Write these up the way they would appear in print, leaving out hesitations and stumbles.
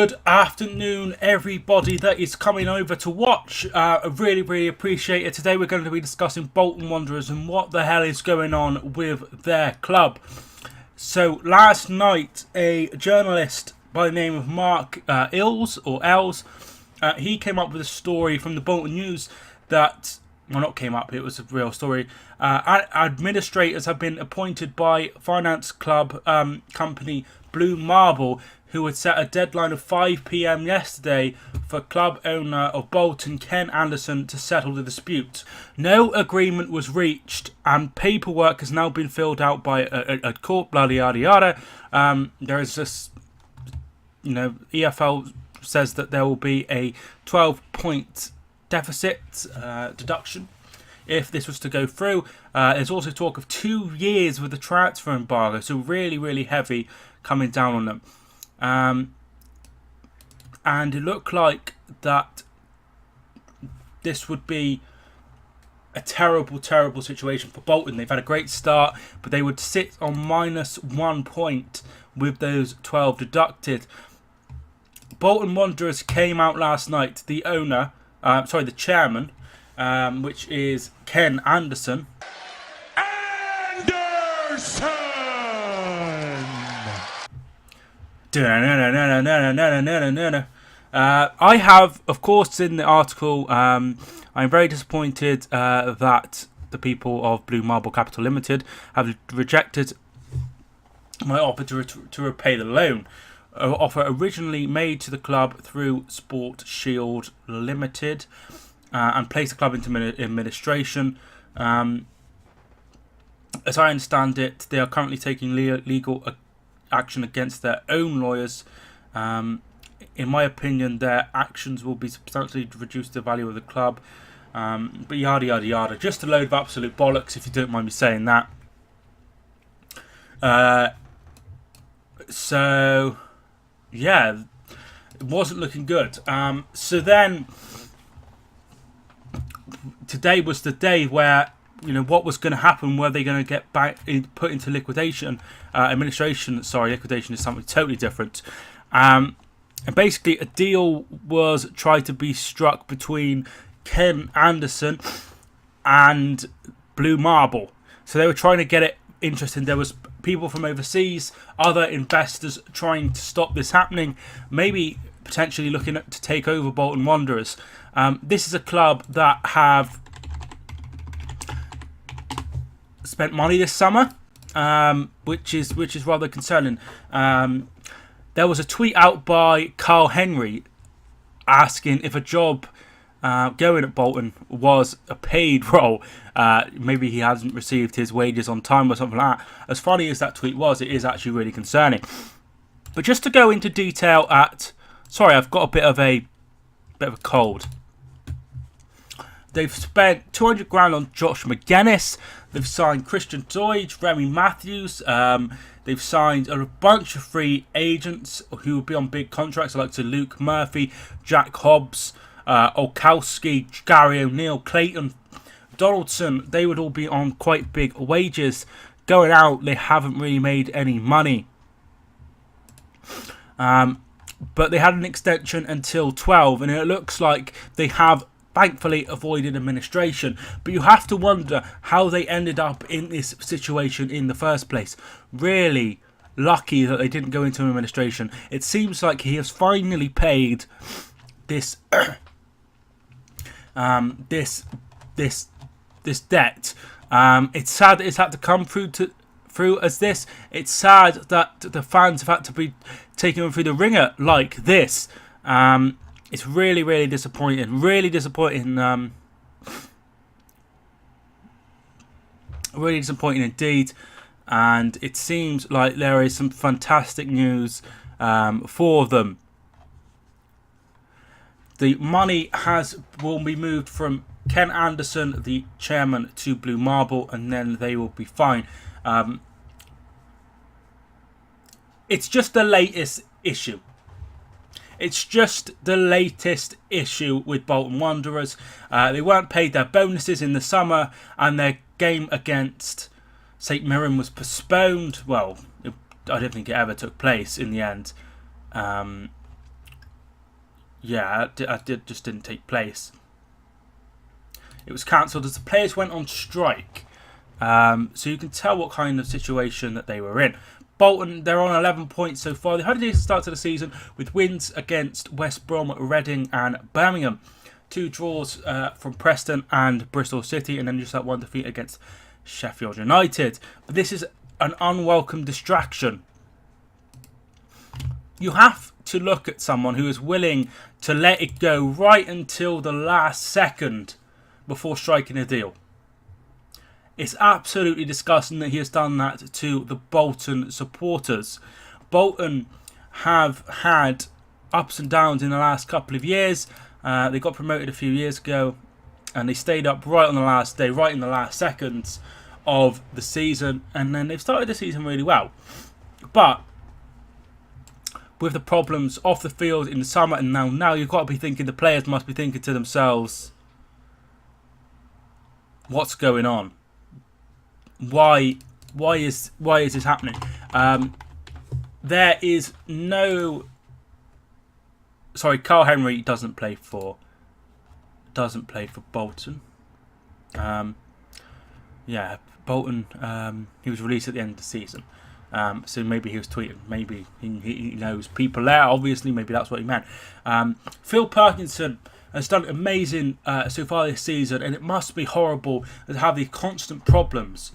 Good afternoon, everybody that is coming over to watch. I really appreciate it. Today we're going to be discussing Bolton Wanderers and what the hell is going on with their club. So last night, a journalist by the name of Mark Els, he came up with a story from the Bolton News that, well, not came up, it was a real story. Administrators have been appointed by finance club company Blue Marble, who had set a deadline of 5 p.m. yesterday for club owner of Bolton, Ken Anderson, to settle the dispute. No agreement was reached, and paperwork has now been filled out by a court, blah yada yada. There is this, EFL says that there will be a 12-point deficit deduction if this was to go through. There's also talk of 2 years with the transfer embargo, so really heavy coming down on them. And it looked like that this would be a terrible situation for Bolton. They've had a great start, but they would sit on -1 point with those 12 deducted. Bolton Wanderers came out last night. The chairman, which is Ken Anderson. I have, of course, in the article, I'm very disappointed that the people of Blue Marble Capital Limited have rejected my offer to repay the loan. An offer originally made to the club through Sport Shield Limited and placed the club into administration. As I understand it, they are currently taking legal action against their own lawyers. In my opinion, their actions will be substantially reduce the value of the club. But yada. Just a load of absolute bollocks, if you don't mind me saying that. So, yeah, it wasn't looking good. So then, today was the day where, what was going to happen? Were they going to get put into liquidation? Liquidation is something totally different. And basically, a deal was tried to be struck between Ken Anderson and Blue Marble. So they were trying to get it interesting. There was people from overseas, other investors trying to stop this happening, maybe potentially looking to take over Bolton Wanderers. This is a club that have spent money this summer, which is rather concerning. There was a tweet out by Carl Henry asking if a job going at Bolton was a paid role. Maybe he hasn't received his wages on time or something like that. As funny as that tweet was, it is actually really concerning. But just to go into detail I've got a bit of a cold. They've spent 200 grand on Josh McGuinness. They've signed Christian Deutsch, Remy Matthews. They've signed a bunch of free agents who will be on big contracts, like to Luke Murphy, Jack Hobbs, Olkowski, Gary O'Neill, Clayton, Donaldson. They would all be on quite big wages. Going out, they haven't really made any money. But they had an extension until 12, and it looks like they have thankfully avoided administration. But you have to wonder how they ended up in this situation in the first place. Really lucky that they didn't go into administration. It seems like he has finally paid this this debt. It's sad that it's had to come through as this. It's sad that the fans have had to be taken through the ringer like this. It's really disappointing. Really disappointing indeed. And it seems like there is some fantastic news for them. The money will be moved from Ken Anderson, the chairman, to Blue Marble, and then they will be fine. It's just the latest issue. It's just the latest issue with Bolton Wanderers. They weren't paid their bonuses in the summer, and their game against St Mirren was postponed. Well, I don't think it ever took place in the end. yeah, just didn't take place. It was cancelled as the players went on strike. So you can tell what kind of situation that they were in. Bolton, they're on 11 points so far. They had a decent start to the season with wins against West Brom, Reading and Birmingham. 2 draws from Preston and Bristol City, and then just that 1 defeat against Sheffield United. But this is an unwelcome distraction. You have to look at someone who is willing to let it go right until the last second before striking a deal. It's absolutely disgusting that he has done that to the Bolton supporters. Bolton have had ups and downs in the last couple of years. They got promoted a few years ago, and they stayed up right on the last day, right in the last seconds of the season, and then they've started the season really well. But with the problems off the field in the summer, and now you've got to be thinking, the players must be thinking to themselves, what's going on? Why is this happening? There is no. Sorry, Carl Henry doesn't play for Bolton. Yeah, Bolton. He was released at the end of the season. So maybe he was tweeting. Maybe he knows people there. Obviously, maybe that's what he meant. Phil Parkinson has done amazing so far this season, and it must be horrible to have these constant problems.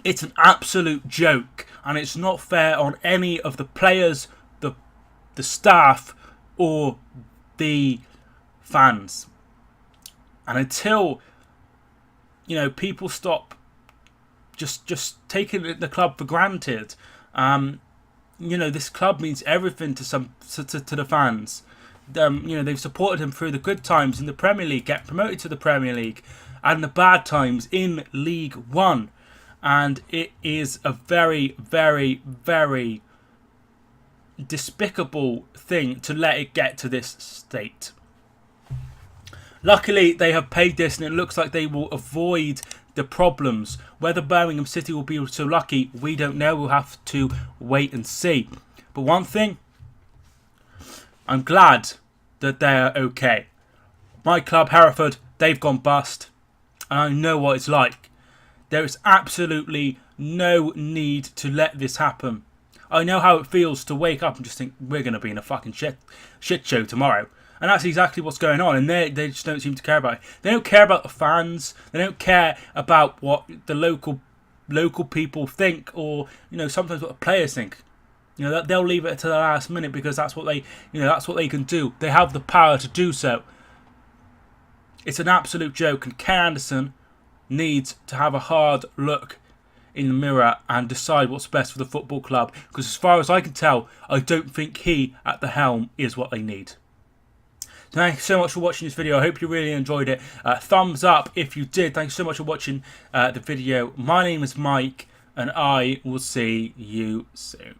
It's an absolute joke, and it's not fair on any of the players, the staff, or the fans. And until people stop just taking the club for granted, this club means everything to the fans. They've supported him through the good times in the Premier League, get promoted to the Premier League, and the bad times in League One. And it is a very, very, very despicable thing to let it get to this state. Luckily, they have paid this, and it looks like they will avoid the problems. Whether Birmingham City will be so lucky, we don't know. We'll have to wait and see. But one thing, I'm glad that they're okay. My club, Hereford, they've gone bust, and I know what it's like. There is absolutely no need to let this happen. I know how it feels to wake up and just think, we're going to be in a fucking shit show tomorrow. And that's exactly what's going on. And they just don't seem to care about it. They don't care about the fans. They don't care about what the local people think, or sometimes what the players think. They'll leave it to the last minute because that's what they can do. They have the power to do so. It's an absolute joke, and Ken Anderson needs to have a hard look in the mirror and decide what's best for the football club, because as far as I can tell, I don't think he at the helm is what they need. Thank you so much for watching this video. I hope you really enjoyed it. Thumbs up if you did. Thanks so much for watching the video. My name is Mike, and I will see you soon.